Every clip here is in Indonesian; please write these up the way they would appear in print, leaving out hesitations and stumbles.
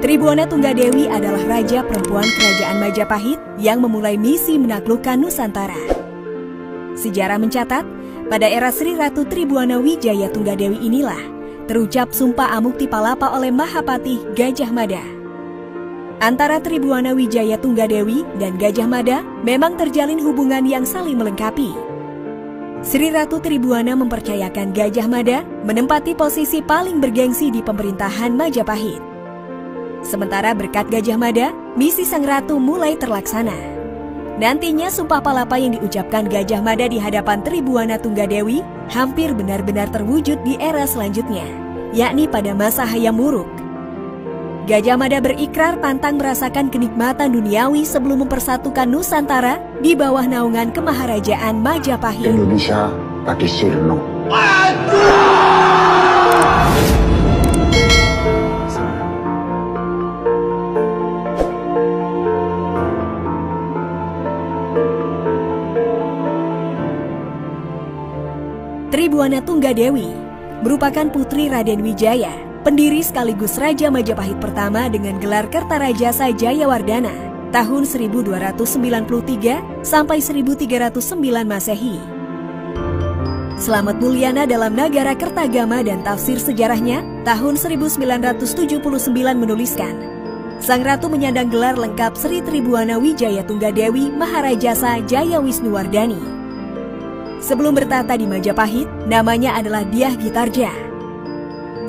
Tribuana Tunggadewi adalah raja perempuan Kerajaan Majapahit yang memulai misi menaklukkan Nusantara. Sejarah mencatat, pada era Sri Ratu Tribuana Wijaya Tunggadewi inilah terucap Sumpah Amukti Palapa oleh Mahapatih Gajah Mada. Antara Tribuana Wijaya Tunggadewi dan Gajah Mada memang terjalin hubungan yang saling melengkapi. Sri Ratu Tribuana mempercayakan Gajah Mada menempati posisi paling bergengsi di pemerintahan Majapahit. Sementara berkat Gajah Mada, misi sang ratu mulai terlaksana. Nantinya Sumpah Palapa yang diucapkan Gajah Mada di hadapan Tribuana Tunggadewi hampir benar-benar terwujud di era selanjutnya, yakni pada masa Hayam Wuruk. Gajah Mada berikrar pantang merasakan kenikmatan duniawi sebelum mempersatukan Nusantara di bawah naungan kemaharajaan Majapahit. Indonesia bagi sirno. Tribuana Tunggadewi merupakan putri Raden Wijaya, pendiri sekaligus Raja Majapahit pertama dengan gelar Kertarajasa Jayawardana tahun 1293 sampai 1309 Masehi. Slamet Mulyana dalam Nagara Kertagama dan tafsir sejarahnya tahun 1979 menuliskan, sang ratu menyandang gelar lengkap Sri Tribuana Wijaya Tunggadewi Maharajasa Jayawisnuwardani. Sebelum bertata di Majapahit, namanya adalah Dyah Gitarja.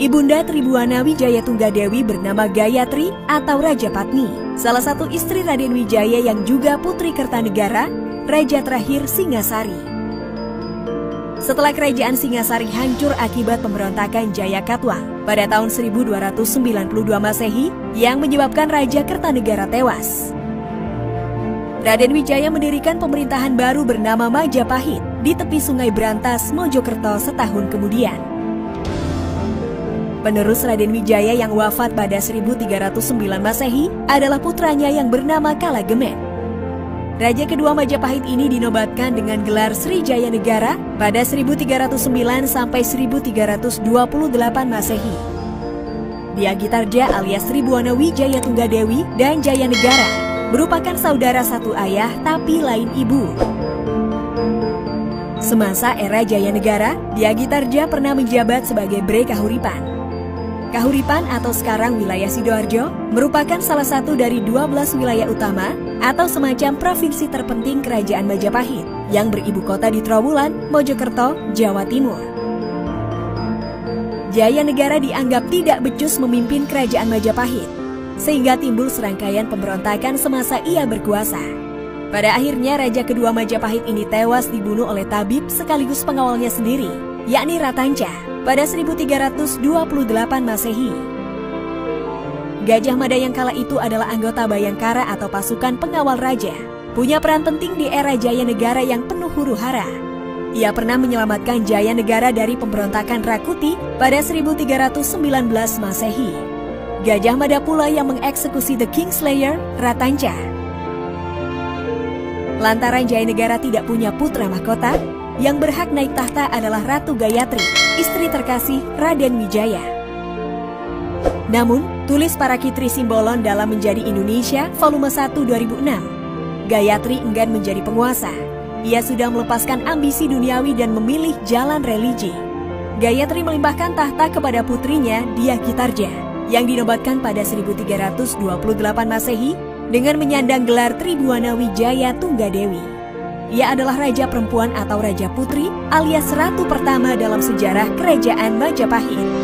Ibunda Tribuana Wijaya Tunggadewi bernama Gayatri atau Raja Patni, salah satu istri Raden Wijaya yang juga putri Kertanegara, raja terakhir Singasari. Setelah kerajaan Singasari hancur akibat pemberontakan Jayakatwang pada tahun 1292 Masehi yang menyebabkan Raja Kertanegara tewas, Raden Wijaya mendirikan pemerintahan baru bernama Majapahit di tepi Sungai Brantas, Mojokerto setahun kemudian. Penerus Raden Wijaya yang wafat pada 1309 Masehi adalah putranya yang bernama Kalagemet. Raja kedua Majapahit ini dinobatkan dengan gelar Sri Jaya Negara pada 1309 sampai 1328 Masehi. Dyah Gitarja alias Tribuana Wijaya Tunggadewi dan Jaya Negara merupakan saudara satu ayah tapi lain ibu. Semasa era Jaya Negara, Dyah Gitarja pernah menjabat sebagai Bre Kahuripan. Kahuripan atau sekarang wilayah Sidoarjo merupakan salah satu dari 12 wilayah utama atau semacam provinsi terpenting Kerajaan Majapahit yang beribu kota di Trowulan, Mojokerto, Jawa Timur. Jaya Negara dianggap tidak becus memimpin Kerajaan Majapahit, sehingga timbul serangkaian pemberontakan semasa ia berkuasa. Pada akhirnya Raja kedua Majapahit ini tewas dibunuh oleh tabib sekaligus pengawalnya sendiri, yakni Ratanca, pada 1328 Masehi. Gajah Mada yang kala itu adalah anggota Bayangkara atau pasukan pengawal raja, punya peran penting di era Jaya Negara yang penuh huru-hara. Ia pernah menyelamatkan Jaya Negara dari pemberontakan Rakuti pada 1319 Masehi. Gajah Mada pula yang mengeksekusi The Kingslayer, Ratanca. Lantaran Jaya Negara tidak punya putra mahkota, yang berhak naik tahta adalah Ratu Gayatri, istri terkasih Raden Wijaya. Namun, tulis para Kitri Simbolon dalam Menjadi Indonesia volume 1 2006, Gayatri enggan menjadi penguasa. Ia sudah melepaskan ambisi duniawi dan memilih jalan religi. Gayatri melimpahkan tahta kepada putrinya Dyah Gitarja, yang dinobatkan pada 1328 Masehi dengan menyandang gelar Tribuana Wijaya Tunggadewi. Ia adalah raja perempuan atau raja putri alias ratu pertama dalam sejarah Kerajaan Majapahit.